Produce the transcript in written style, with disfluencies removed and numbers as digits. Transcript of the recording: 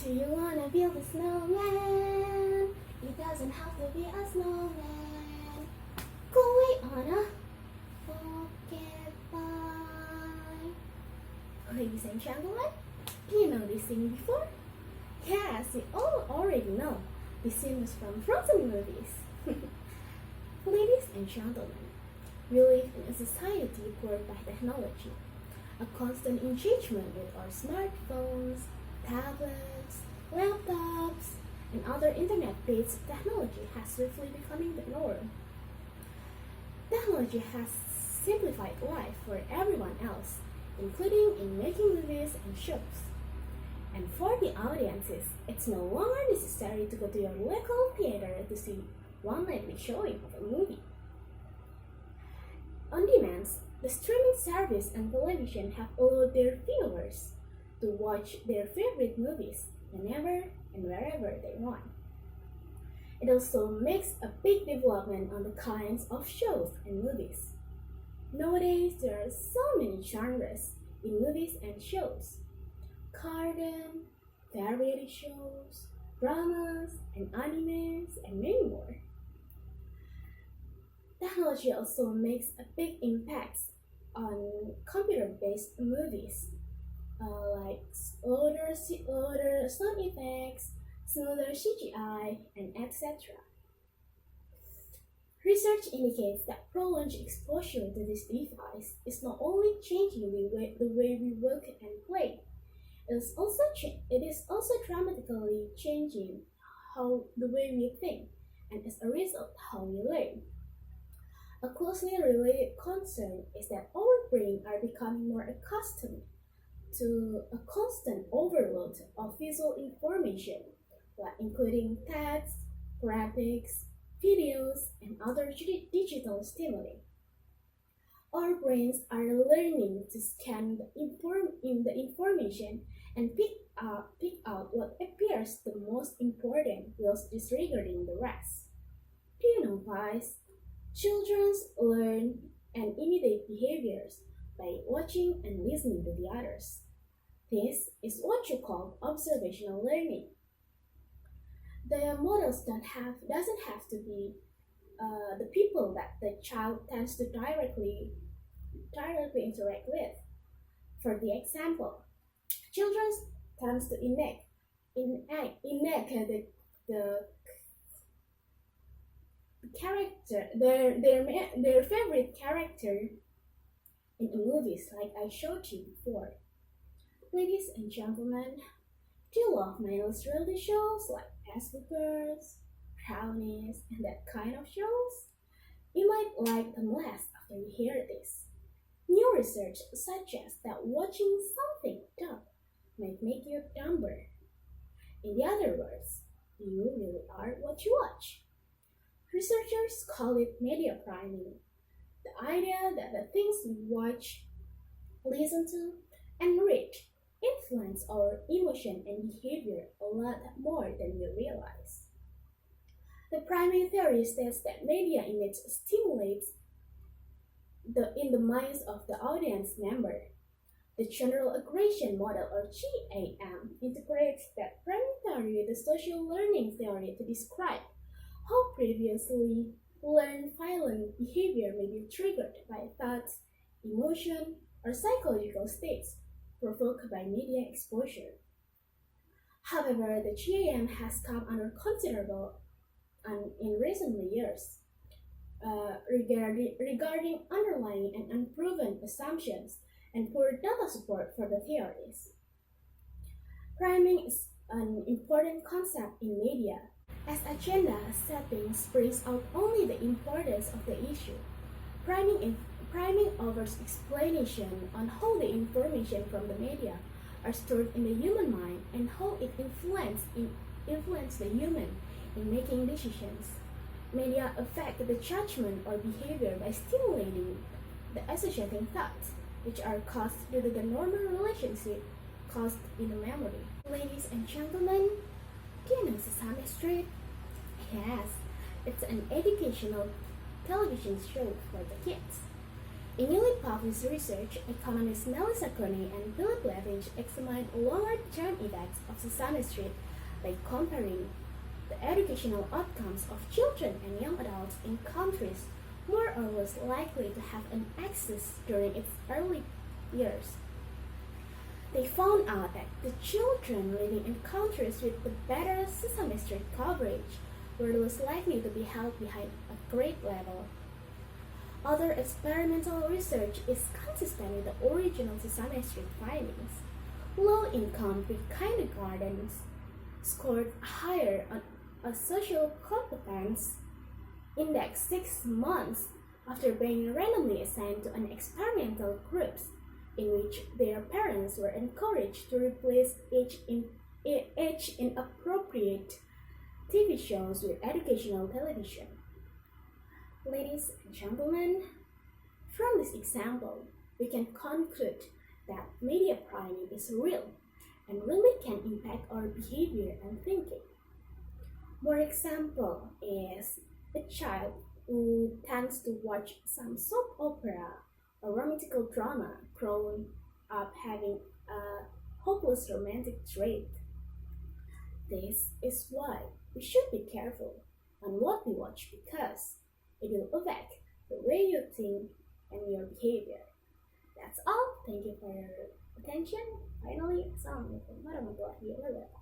Do you wanna build a snowman? It doesn't have to be a snowman. Going on a pocket pie. Ladies and gentlemen, do you know this scene before? Yes, you all already know. This scene was from Frozen movies. Ladies and gentlemen, we live in a society powered by technology. A constant engagement with our smartphones, tablets, laptops, and other internet-based technology has swiftly becoming the norm. Technology has simplified life for everyone else, including in making movies and shows. And for the audiences, it's no longer necessary to go to your local theater to see one nightly showing of a movie. On demand, the streaming service and television have allowed their viewers to watch their favorite movies whenever and wherever they want. It also makes a big development on the kinds of shows and movies. Nowadays, there are so many genres in movies and shows: cartoon, variety shows, dramas, and animes, and many more. Technology also makes a big impact on computer-based movies, like older sound effects, smoother CGI, and etc. Research indicates that prolonged exposure to this device is not only changing the way we work and play, it is also dramatically changing the way we think, and as a result, how we learn. A closely related concern is that our brains are becoming more accustomed to a constant overload of visual information, like including text, graphics, videos, and other digital stimuli. Our brains are learning to scan the information and pick out what appears the most important whilst disregarding the rest. Do you know, guys? Children learn and imitate behaviors by watching and listening to the others. This is what you call observational learning. The models doesn't have to be the people that the child tends to directly interact with. For the example, children tends to enact the character their favorite character in the movies, like I showed you before. Ladies and gentlemen, do you love mindless reality shows like Asperger's, Brownies, and that kind of shows? You might like them less after you hear this. New research suggests that watching something dumb might make you dumber. In other words, you really are what you watch. Researchers call it media priming, the idea that the things we watch, listen to, and read influence our emotion and behavior a lot more than we realize. The priming theory states that media image stimulates in the minds of the audience member. The general aggression model, or GAM, integrates that priming theory with the social learning theory to describe how previously learned violent behavior may be triggered by thoughts, emotion, or psychological states provoked by media exposure. However, the GAM has come under considerable in recent years regarding underlying and unproven assumptions and poor data support for the theories. Priming is an important concept in media, as agenda setting brings out only the importance of the issue. Priming offers explanation on how the information from the media are stored in the human mind and how it influence the human in making decisions. Media affect the judgment or behavior by stimulating the associating thoughts, which are caused due to the normal relationship caused in the memory. Ladies and gentlemen, do you know Sesame Street? Yes, it's an educational television show for the kids. In newly published research, economists Melissa Coney and Philip Levin examined longer-term effects of Sesame Street by comparing the educational outcomes of children and young adults in countries more or less likely to have an access during its early years. They found out that the children living in countries with the better Sesame Street coverage were less likely to be held behind a grade level. Other experimental research is consistent with the original Sesame Street findings. Low-income pre-kindergartens scored higher on a social competence index 6 months after being randomly assigned to an experimental groups in which their parents were encouraged to replace age-inappropriate TV shows with educational television. Ladies and gentlemen, from this example, we can conclude that media priming is real and really can impact our behavior and thinking. More example is a child who tends to watch some soap opera or romantical drama growing up having a hopeless romantic trait. This is why we should be careful on what we watch because it will affect the way you think and your behavior. That's all. Thank you for your attention. Finally, Assalamualaikum warahmatullahi wabarakatuh.